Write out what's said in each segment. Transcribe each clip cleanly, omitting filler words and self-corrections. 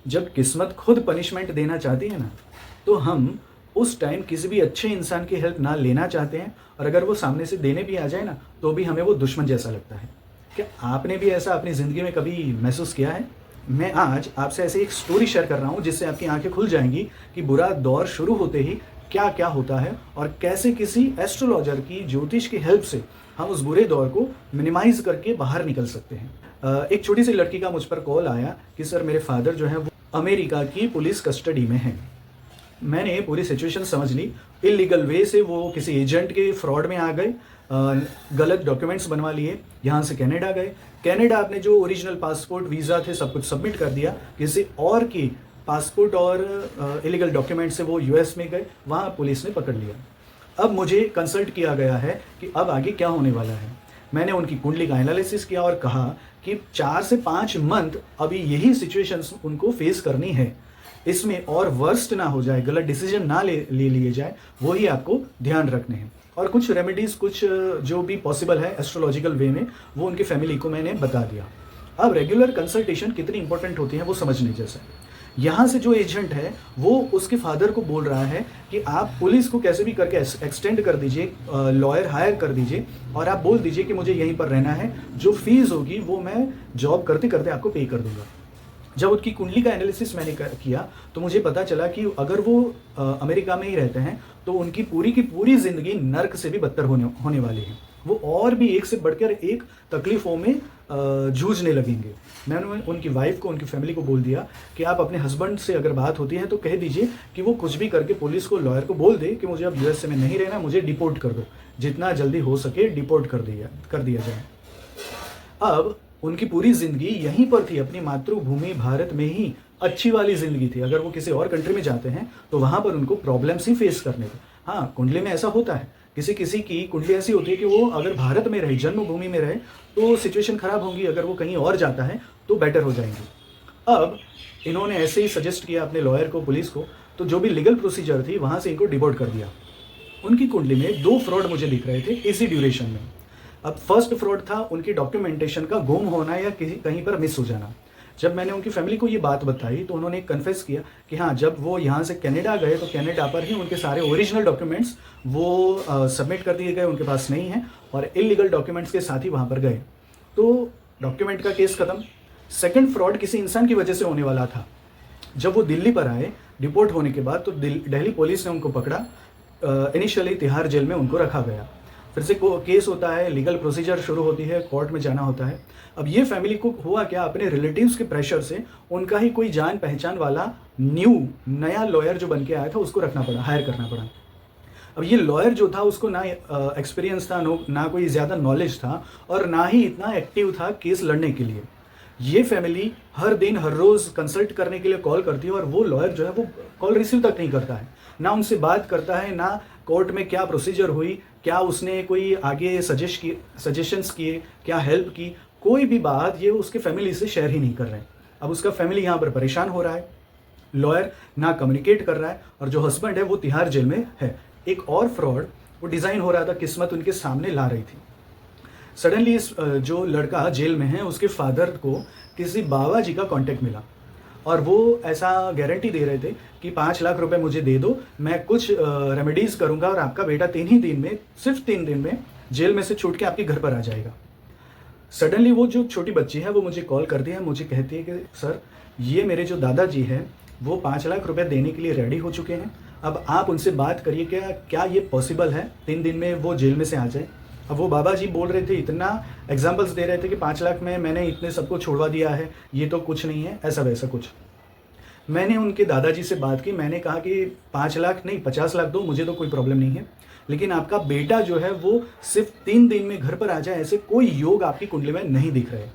जब किस्मत खुद पनिशमेंट देना चाहती है ना, तो हम उस टाइम किसी भी अच्छे इंसान की हेल्प ना लेना चाहते हैं, और अगर वो सामने से देने भी आ जाए ना, तो भी हमें वो दुश्मन जैसा लगता है। क्या आपने भी ऐसा अपनी ज़िंदगी में कभी महसूस किया है? मैं आज आपसे ऐसे एक स्टोरी शेयर कर रहा हूँ जिससे आपकी आंखें खुल जाएंगी कि बुरा दौर शुरू होते ही क्या क्या होता है, और कैसे किसी एस्ट्रोलॉजर की, ज्योतिष की हेल्प से हम उस बुरे दौर को मिनिमाइज करके बाहर निकल सकते हैं। एक छोटी सी लड़की का मुझ पर कॉल आया कि सर, मेरे फादर जो है वो अमेरिका की पुलिस कस्टडी में हैं। मैंने पूरी सिचुएशन समझ ली। इलीगल वे से वो किसी एजेंट के फ्रॉड में आ गए, गलत डॉक्यूमेंट्स बनवा लिए, यहाँ से कनाडा गए। कनाडा आपने जो ओरिजिनल पासपोर्ट, वीज़ा थे, सब कुछ सबमिट कर दिया। किसी और की पासपोर्ट और इलीगल डॉक्यूमेंट से वो यूएस में गए, वहाँ पुलिस ने पकड़ लिया। अब मुझे कंसल्ट किया गया है कि अब आगे क्या होने वाला है। मैंने उनकी कुंडली का एनालिसिस किया और कहा कि 4 से 5 मंथ अभी यही सिचुएशंस उनको फेस करनी है। इसमें और वर्स्ट ना हो जाए, गलत डिसीजन ना ले लिए जाए, वो ही आपको ध्यान रखने हैं। और कुछ रेमेडीज़, कुछ जो भी पॉसिबल है एस्ट्रोलॉजिकल वे में, वो उनकी फैमिली को मैंने बता दिया। अब रेगुलर कंसल्टेशन कितनी इंपॉर्टेंट होती है वो समझने जैसा। यहाँ से जो एजेंट है वो उसके फादर को बोल रहा है कि आप पुलिस को कैसे भी करके एक्सटेंड कर दीजिए, लॉयर हायर कर दीजिए, और आप बोल दीजिए कि मुझे यहीं पर रहना है, जो फीस होगी वो मैं जॉब करते करते आपको पे कर दूंगा। जब उनकी कुंडली का एनालिसिस मैंने किया तो मुझे पता चला कि अगर वो अमेरिका में ही रहते हैं तो उनकी पूरी की पूरी ज़िंदगी नर्क से भी बदतर होने वाली है। वो और भी एक से बढ़कर एक तकलीफ़ों में जूझने लगेंगे। मैंने उनकी वाइफ को, उनकी फैमिली को बोल दिया कि आप अपने हस्बैंड से अगर बात होती है तो कह दीजिए कि वो कुछ भी करके पुलिस को, लॉयर को बोल दे कि मुझे अब यूएसए में नहीं रहना, मुझे डिपोर्ट कर दो, जितना जल्दी हो सके डिपोर्ट कर दिया जाए। अब उनकी पूरी ज़िंदगी यहीं पर थी, अपनी मातृभूमि भारत में ही अच्छी वाली ज़िंदगी थी। अगर वो किसी और कंट्री में जाते हैं तो वहाँ पर उनको प्रॉब्लम्स ही फेस करने थे। हाँ, कुंडली में ऐसा होता है, किसी किसी की कुंडली ऐसी होती है कि वो अगर भारत में रहे, जन्मभूमि में रहे, तो सिचुएशन ख़राब होंगी। अगर वो कहीं और जाता है तो बेटर हो जाएंगी। अब इन्होंने ऐसे ही सजेस्ट किया अपने लॉयर को, पुलिस को, तो जो भी लीगल प्रोसीजर थी वहाँ से इनको डिपोर्ट कर दिया। उनकी कुंडली में 2 फ्रॉड मुझे दिख रहे थे इसी ड्यूरेशन में। अब फर्स्ट फ्रॉड था उनकी डॉक्यूमेंटेशन का गुम होना या कहीं पर मिस हो जाना। जब मैंने उनकी फैमिली को ये बात बताई तो उन्होंने कन्फेस किया कि हाँ, जब वो यहाँ से कनाडा गए तो कनाडा पर ही उनके सारे ओरिजिनल डॉक्यूमेंट्स वो सबमिट कर दिए गए, उनके पास नहीं है, और इलीगल डॉक्यूमेंट्स के साथ ही वहाँ पर गए। तो डॉक्यूमेंट का केस ख़त्म। सेकंड फ्रॉड किसी इंसान की वजह से होने वाला था। जब वो दिल्ली पर आए डिपोर्ट होने के बाद, तो दिल्ली पुलिस ने उनको पकड़ा। इनिशियली तिहाड़ जेल में उनको रखा गया। फिर से केस होता है, लीगल प्रोसीजर शुरू होती है, कोर्ट में जाना होता है। अब ये फैमिली को हुआ क्या, अपने रिलेटिव्स के प्रेशर से उनका ही कोई जान पहचान वाला नया लॉयर जो बन के आया था उसको रखना पड़ा, हायर करना पड़ा। अब ये लॉयर जो था उसको ना एक्सपीरियंस था, ना कोई ज़्यादा नॉलेज था, और ना ही इतना एक्टिव था केस लड़ने के लिए। ये फैमिली हर दिन, हर रोज़ कंसल्ट करने के लिए कॉल करती है, और वो लॉयर जो है वो कॉल रिसीव तक नहीं करता है, ना उनसे बात करता है, ना कोर्ट में क्या प्रोसीजर हुई, क्या उसने कोई आगे सजेशंस किए, क्या हेल्प की, कोई भी बात ये उसके फैमिली से शेयर ही नहीं कर रहे हैं। अब उसका फैमिली यहाँ पर परेशान हो रहा है, लॉयर ना कम्युनिकेट कर रहा है, और जो हस्बैंड है वो तिहाड़ जेल में है। एक और फ्रॉड वो डिज़ाइन हो रहा था, किस्मत उनके सामने ला रही थी। सडनली इस जो लड़का जेल में है उसके फादर को किसी बाबा जी का कांटेक्ट मिला, और वो ऐसा गारंटी दे रहे थे कि 5 लाख रुपए मुझे दे दो, मैं कुछ रेमेडीज़ करूंगा और आपका बेटा 3 ही दिन में, सिर्फ 3 दिन में जेल में से छूट के आपके घर पर आ जाएगा। सडनली वो जो छोटी बच्ची है वो मुझे कॉल करती है, मुझे कहती है कि सर, ये मेरे जो दादाजी हैं वो 5 लाख रुपए देने के लिए रेडी हो चुके हैं। अब आप उनसे बात करिए, क्या ये पॉसिबल है 3 दिन में वो जेल में से आ जाए। अब वो बाबा जी बोल रहे थे, इतना एग्जाम्पल्स दे रहे थे कि 5 लाख में मैंने इतने सबको छोड़वा दिया है, ये तो कुछ नहीं है, ऐसा वैसा कुछ। मैंने उनके दादाजी से बात की, मैंने कहा कि 5 लाख नहीं, 50 लाख दो, मुझे तो कोई प्रॉब्लम नहीं है, लेकिन आपका बेटा जो है वो सिर्फ 3 दिन में घर पर आ जाए, ऐसे कोई योग आपकी कुंडली में नहीं दिख रहे।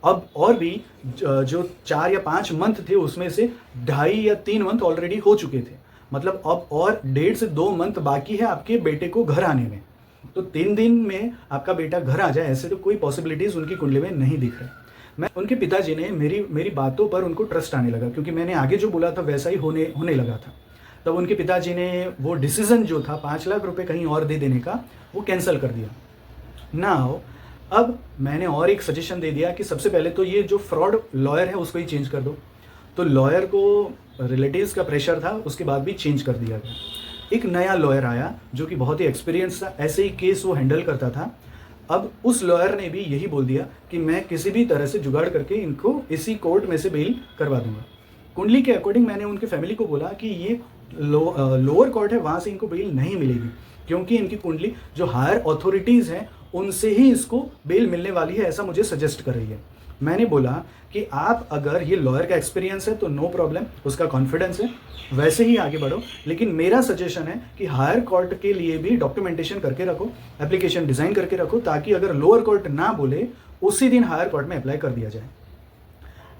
अब और भी जो 4 या 5 मंथ थे उसमें से 2.5 या 3 मंथ ऑलरेडी हो चुके थे, मतलब अब और 1.5 से 2 मंथ बाकी है आपके बेटे को घर आने में। तो 3 दिन में आपका बेटा घर आ जाए, ऐसे तो कोई पॉसिबिलिटीज़ उनकी कुंडली में नहीं दिख रहे। उनके पिताजी ने मेरी बातों पर उनको ट्रस्ट आने लगा, क्योंकि मैंने आगे जो बोला था वैसा ही होने लगा था। तब उनके पिताजी ने वो डिसीज़न जो था 5 लाख रुपए कहीं और दे देने का, वो कैंसिल कर दिया। नाउ अब मैंने और एक सजेशन दे दिया कि सबसे पहले तो ये जो फ्रॉड लॉयर है उसको ही चेंज कर दो। तो लॉयर को रिलेटिव्स का प्रेशर था, उसके बाद भी चेंज कर दिया गया। एक नया लॉयर आया जो कि बहुत ही एक्सपीरियंस था, ऐसे ही केस वो हैंडल करता था। अब उस लॉयर ने भी यही बोल दिया कि मैं किसी भी तरह से जुगाड़ करके इनको इसी कोर्ट में से बेल करवा दूंगा। कुंडली के अकॉर्डिंग मैंने उनकी फैमिली को बोला कि ये लोअर कोर्ट है, वहाँ से इनको बेल नहीं मिलेगी, क्योंकि इनकी कुंडली जो हायर अथॉरिटीज़ हैं उनसे ही इसको बेल मिलने वाली है, ऐसा मुझे सजेस्ट कर रही है। मैंने बोला कि आप अगर ये लॉयर का एक्सपीरियंस है तो नो प्रॉब्लम, उसका कॉन्फिडेंस है, वैसे ही आगे बढ़ो। लेकिन मेरा सजेशन है कि हायर कोर्ट के लिए भी डॉक्यूमेंटेशन करके रखो, एप्लीकेशन डिज़ाइन करके रखो, ताकि अगर लोअर कोर्ट ना बोले उसी दिन हायर कोर्ट में अप्लाई कर दिया जाए।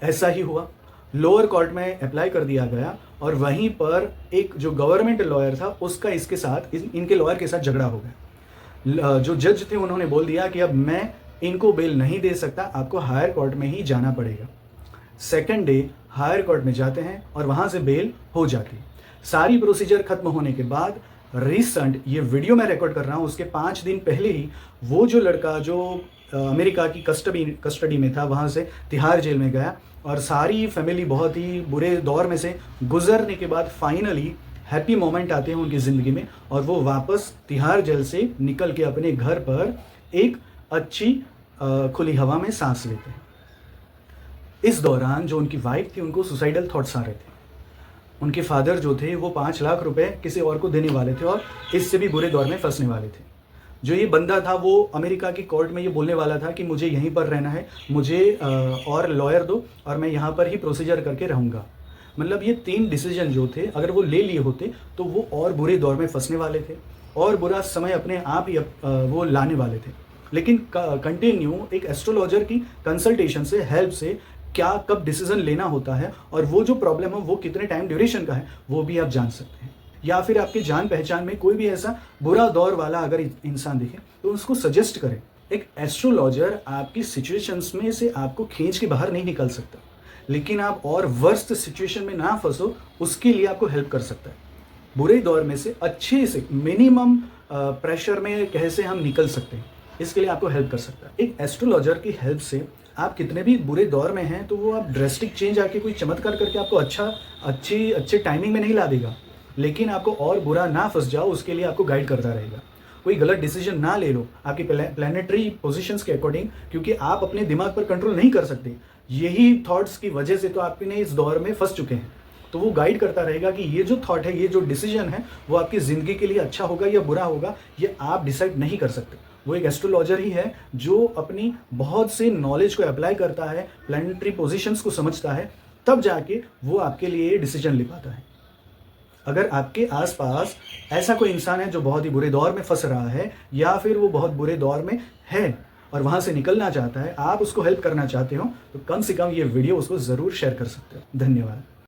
ऐसा ही हुआ, लोअर कोर्ट में अप्लाई कर दिया गया और वहीं पर एक जो गवर्नमेंट लॉयर था उसका इसके साथ इनके लॉयर के साथ झगड़ा हो गया। जो जज थे उन्होंने बोल दिया कि अब मैं इनको बेल नहीं दे सकता, आपको हायर कोर्ट में ही जाना पड़ेगा। सेकेंड डे हायर कोर्ट में जाते हैं और वहाँ से बेल हो जाती है। सारी प्रोसीजर खत्म होने के बाद रिसेंट ये वीडियो मैं रिकॉर्ड कर रहा हूँ, उसके 5 दिन पहले ही वो जो लड़का जो अमेरिका की कस्टडी में था वहाँ से तिहाड़ जेल में गया और सारी फैमिली बहुत ही बुरे दौर में से गुजरने के बाद फाइनली हैप्पी मोमेंट आते हैं उनकी ज़िंदगी में और वो वापस तिहाड़ जेल से निकल के अपने घर पर एक अच्छी खुली हवा में सांस लेते हैं। इस दौरान जो उनकी वाइफ थी उनको सुसाइडल थॉट्स आ रहे थे। उनके फादर जो थे वो 5 लाख रुपए किसी और को देने वाले थे और इससे भी बुरे दौर में फंसने वाले थे। जो ये बंदा था वो अमेरिका की कोर्ट में ये बोलने वाला था कि मुझे यहीं पर रहना है, मुझे और लॉयर दो और मैं यहाँ पर ही प्रोसीजर करके रहूँगा। मतलब ये 3 डिसीजन जो थे अगर वो ले लिए होते तो वो और बुरे दौर में फंसने वाले थे और बुरा समय अपने आप ही वो लाने वाले थे। लेकिन कंटिन्यू एक एस्ट्रोलॉजर की कंसल्टेशन से, हेल्प से क्या कब डिसीजन लेना होता है और वो जो प्रॉब्लम है वो कितने टाइम ड्यूरेशन का है वो भी आप जान सकते हैं। या फिर आपके जान पहचान में कोई भी ऐसा बुरा दौर वाला अगर इंसान दिखे तो उसको सजेस्ट करें। एक एस्ट्रोलॉजर आपकी सिचुएशंस में से आपको खींच के बाहर नहीं निकाल सकता, लेकिन आप और वर्स्ट सिचुएशन में ना फंसो उसके लिए आपको हेल्प कर सकता है। बुरे दौर में से अच्छे से मिनिमम प्रेशर में कैसे हम निकल सकते हैं, इसके लिए आपको हेल्प कर सकता है। एक एस्ट्रोलॉजर की हेल्प से आप कितने भी बुरे दौर में हैं तो वो आप ड्रेस्टिक चेंज आके कोई चमत्कार करके आपको अच्छे टाइमिंग में नहीं ला देगा, लेकिन आपको और बुरा ना फंस जाओ उसके लिए आपको गाइड करता रहेगा। कोई गलत डिसीजन ना ले लो आपकी प्लानिटरी पोजीशंस के अकॉर्डिंग, क्योंकि आप अपने दिमाग पर कंट्रोल नहीं कर सकते। यही थॉट्स की वजह से तो आपने इस दौर में फंस चुके हैं। तो वो गाइड करता रहेगा कि ये जो थॉट है, ये जो डिसीजन है वो आपकी ज़िंदगी के लिए अच्छा होगा या बुरा होगा, ये आप डिसाइड नहीं कर सकते। वो एक एस्ट्रोलॉजर ही है जो अपनी बहुत से नॉलेज को अप्लाई करता है, प्लानिटरी पोजीशंस को समझता है, तब जाके वो आपके लिए डिसीजन ले पाता है। अगर आपके आसपास ऐसा कोई इंसान है जो बहुत ही बुरे दौर में फंस रहा है या फिर वो बहुत बुरे दौर में है और वहाँ से निकलना चाहता है, आप उसको हेल्प करना चाहते हो, तो कम से कम ये वीडियो उसको ज़रूर शेयर कर सकते हो। धन्यवाद।